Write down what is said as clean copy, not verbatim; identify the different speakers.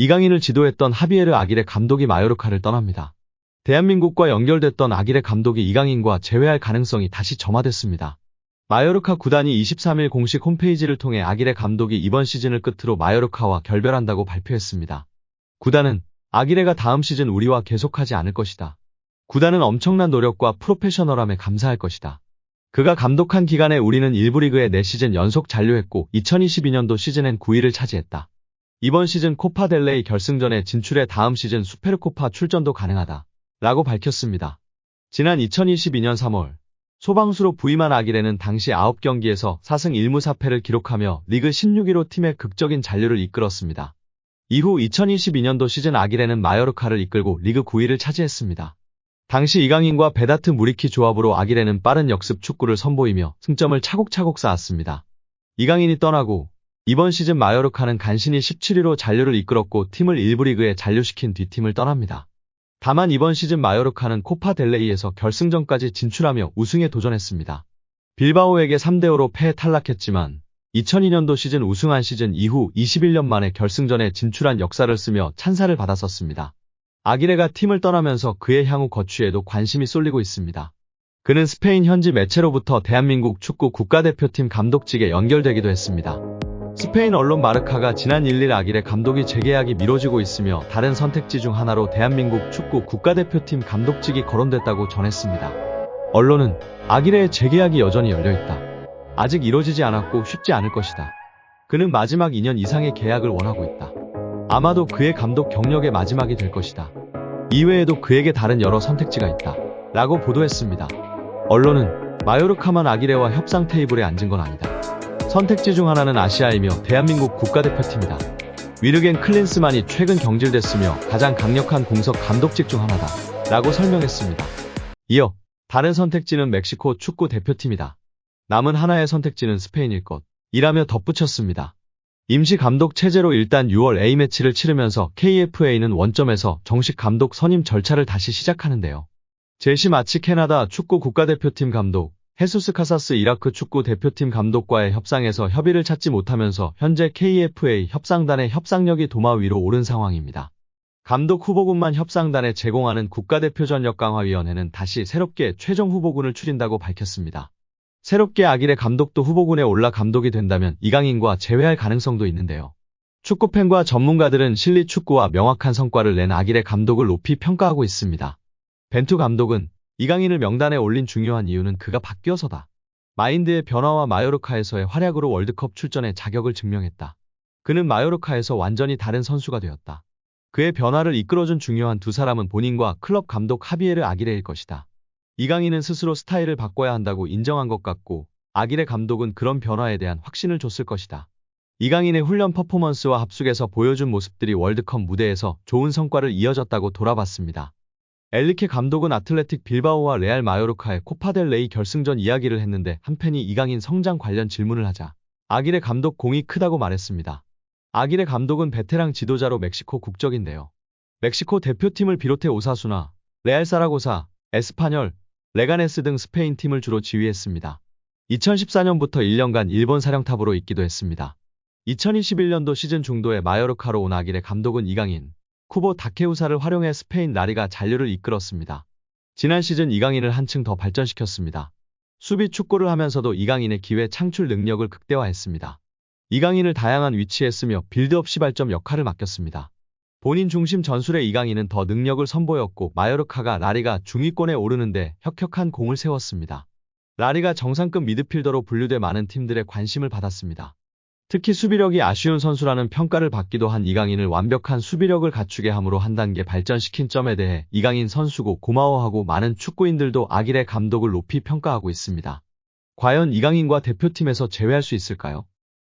Speaker 1: 이강인을 지도했던 하비에르 아기레 감독이 마요르카를 떠납니다. 대한민국과 연결됐던 아기레 감독이 이강인과 재회할 가능성이 다시 점화됐습니다. 마요르카 구단이 23일 공식 홈페이지를 통해 아기레 감독이 이번 시즌을 끝으로 마요르카와 결별한다고 발표했습니다. 구단은 아기레가 다음 시즌 우리와 계속하지 않을 것이다. 구단은 엄청난 노력과 프로페셔널함에 감사할 것이다. 그가 감독한 기간에 우리는 1부 리그에 4시즌 연속 잔류했고 2022년도 시즌엔 9위를 차지했다. 이번 시즌 코파 델레이 결승전에 진출해 다음 시즌 수페르코파 출전도 가능하다. 라고 밝혔습니다. 지난 2022년 3월 소방수로 부임한 아기레는 당시 9경기에서 4승 1무 4패를 기록하며 리그 16위로 팀의 극적인 잔류를 이끌었습니다. 이후 2022년도 시즌 아기레는 마요르카를 이끌고 리그 9위를 차지했습니다. 당시 이강인과 베다트 무리키 조합으로 아기레는 빠른 역습 축구를 선보이며 승점을 차곡차곡 쌓았습니다. 이강인이 떠나고 이번 시즌 마요르카는 간신히 17위로 잔류를 이끌었고 팀을 1부 리그에 잔류시킨 뒤 팀을 떠납니다. 다만 이번 시즌 마요르카는 코파 델레이에서 결승전까지 진출하며 우승에 도전했습니다. 빌바오에게 3대5로 패해 탈락했지만 2002년도 시즌 우승한 시즌 이후 21년 만에 결승전에 진출한 역사를 쓰며 찬사를 받았었습니다. 아기레가 팀을 떠나면서 그의 향후 거취에도 관심이 쏠리고 있습니다. 그는 스페인 현지 매체로부터 대한민국 축구 국가대표팀 감독직에 연결되기도 했습니다. 스페인 언론 마르카가 지난 1일 아기레 감독이 재계약이 미뤄지고 있으며 다른 선택지 중 하나로 대한민국 축구 국가대표팀 감독직이 거론됐다고 전했습니다. 언론은 아기레의 재계약이 여전히 열려있다. 아직 이뤄지지 않았고 쉽지 않을 것이다. 그는 마지막 2년 이상의 계약을 원하고 있다. 아마도 그의 감독 경력의 마지막이 될 것이다. 이외에도 그에게 다른 여러 선택지가 있다. 라고 보도했습니다. 언론은 마요르카만 아기레와 협상 테이블에 앉은 건 아니다. 선택지 중 하나는 아시아이며 대한민국 국가대표팀이다. 위르겐 클린스만이 최근 경질됐으며 가장 강력한 공석 감독직 중 하나다. 라고 설명했습니다. 이어 다른 선택지는 멕시코 축구 대표팀이다. 남은 하나의 선택지는 스페인일 것. 이라며 덧붙였습니다. 임시 감독 체제로 일단 6월 A매치를 치르면서 KFA는 원점에서 정식 감독 선임 절차를 다시 시작하는데요. 제시 마치 캐나다 축구 국가대표팀 감독, 헤수스 카사스 이라크 축구 대표팀 감독과의 협상에서 협의를 찾지 못하면서 현재 KFA 협상단의 협상력이 도마 위로 오른 상황입니다. 감독 후보군만 협상단에 제공하는 국가대표 전력 강화위원회는 다시 새롭게 최종 후보군을 추린다고 밝혔습니다. 새롭게 아기레 감독도 후보군에 올라 감독이 된다면 이강인과 재회할 가능성도 있는데요. 축구팬과 전문가들은 실리 축구와 명확한 성과를 낸 아기레 감독을 높이 평가하고 있습니다. 벤투 감독은 이강인을 명단에 올린 중요한 이유는 그가 바뀌어서다. 마인드의 변화와 마요르카에서의 활약으로 월드컵 출전의 자격을 증명했다. 그는 마요르카에서 완전히 다른 선수가 되었다. 그의 변화를 이끌어준 중요한 두 사람은 본인과 클럽 감독 하비에르 아기레일 것이다. 이강인은 스스로 스타일을 바꿔야 한다고 인정한 것 같고 아기레 감독은 그런 변화에 대한 확신을 줬을 것이다. 이강인의 훈련 퍼포먼스와 합숙에서 보여준 모습들이 월드컵 무대에서 좋은 성과를 이어졌다고 돌아봤습니다. 엘리케 감독은 아틀레틱 빌바오와 레알 마요르카의 코파델레이 결승전 이야기를 했는데 한 팬이 이강인 성장 관련 질문을 하자 아기레 감독 공이 크다고 말했습니다. 아기레 감독은 베테랑 지도자로 멕시코 국적인데요. 멕시코 대표팀을 비롯해 오사수나, 레알 사라고사, 에스파뇰, 레가네스 등 스페인 팀을 주로 지휘했습니다. 2014년부터 1년간 일본 사령탑으로 있기도 했습니다. 2021년도 시즌 중도에 마요르카로 온 아기레 감독은 이강인, 쿠보 다케우사를 활용해 스페인 라리가 잔류를 이끌었습니다. 지난 시즌 이강인을 한층 더 발전시켰습니다. 수비 축구를 하면서도 이강인의 기회 창출 능력을 극대화했습니다. 이강인을 다양한 위치에 쓰며 빌드업 시발점 역할을 맡겼습니다. 본인 중심 전술의 이강인은 더 능력을 선보였고 마요르카가 라리가 중위권에 오르는데 혁혁한 공을 세웠습니다. 라리가 정상급 미드필더로 분류돼 많은 팀들의 관심을 받았습니다. 특히 수비력이 아쉬운 선수라는 평가를 받기도 한 이강인을 완벽한 수비력을 갖추게 함으로 한 단계 발전시킨 점에 대해 이강인 선수고 고마워하고 많은 축구인들도 아기레 감독을 높이 평가하고 있습니다. 과연 이강인과 대표팀에서 재회할 수 있을까요?